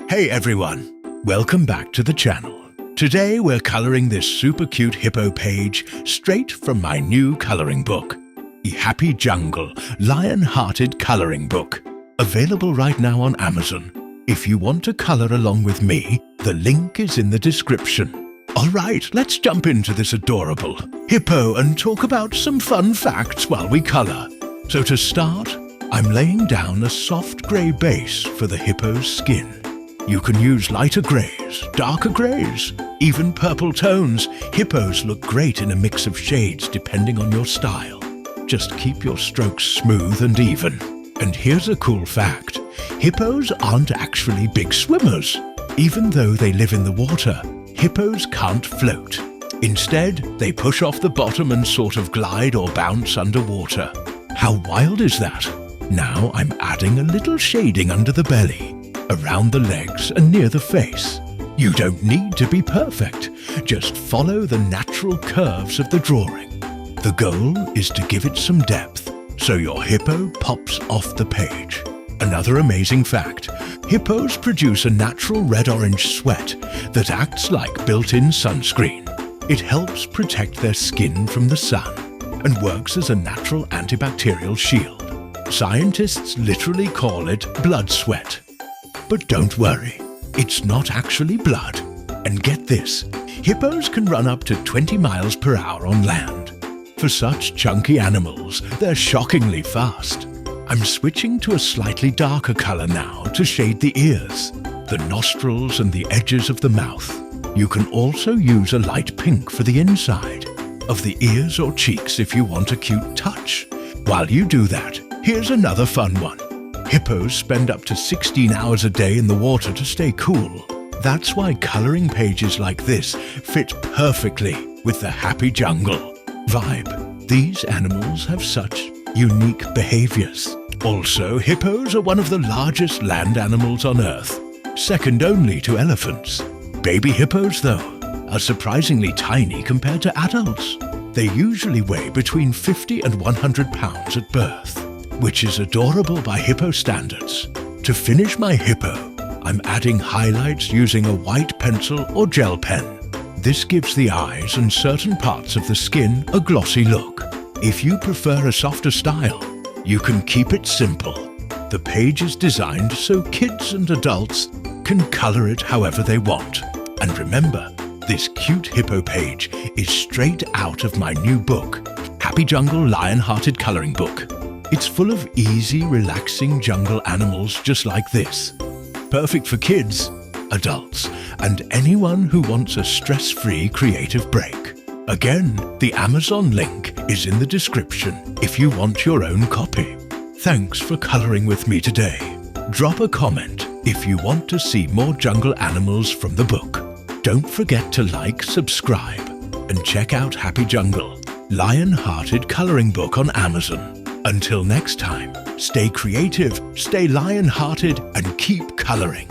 Hey everyone, welcome back to the channel. Today we're coloring this super cute hippo page straight from my new coloring book, The Happy Jungle Lion-Hearted Coloring Book, available right now on Amazon. If you want to color along with me, the link is in the description. Alright, let's jump into this adorable hippo and talk about some fun facts while we color. So to start, I'm laying down a soft grey base for the hippo's skin. You can use lighter greys, darker greys, even purple tones. Hippos look great in a mix of shades depending on your style. Just keep your strokes smooth and even. And here's a cool fact. Hippos aren't actually big swimmers. Even though they live in the water, hippos can't float. Instead, they push off the bottom and sort of glide or bounce underwater. How wild is that? Now I'm adding a little shading under the belly, around the legs and near the face. You don't need to be perfect. Just follow the natural curves of the drawing. The goal is to give it some depth, so your hippo pops off the page. Another amazing fact, hippos produce a natural red-orange sweat that acts like built-in sunscreen. It helps protect their skin from the sun and works as a natural antibacterial shield. Scientists literally call it blood sweat. But don't worry, it's not actually blood. And get this, hippos can run up to 20 miles per hour on land. For such chunky animals, they're shockingly fast. I'm switching to a slightly darker color now to shade the ears, the nostrils and the edges of the mouth. You can also use a light pink for the inside of the ears or cheeks if you want a cute touch. While you do that, here's another fun one. Hippos spend up to 16 hours a day in the water to stay cool. That's why coloring pages like this fit perfectly with the Happy Jungle vibe. These animals have such unique behaviors. Also, hippos are one of the largest land animals on Earth, second only to elephants. Baby hippos, though, are surprisingly tiny compared to adults. They usually weigh between 50 and 100 pounds at birth, which is adorable by hippo standards. To finish my hippo, I'm adding highlights using a white pencil or gel pen. This gives the eyes and certain parts of the skin a glossy look. If you prefer a softer style, you can keep it simple. The page is designed so kids and adults can color it however they want. And remember, this cute hippo page is straight out of my new book, Happy Jungle Lion-Hearted Coloring Book. It's full of easy, relaxing jungle animals just like this. Perfect for kids, adults, and anyone who wants a stress-free creative break. Again, the Amazon link is in the description if you want your own copy. Thanks for coloring with me today. Drop a comment if you want to see more jungle animals from the book. Don't forget to like, subscribe, and check out Happy Jungle Lion-Hearted Coloring Book on Amazon. Until next time, stay creative, stay lion-hearted, and keep coloring.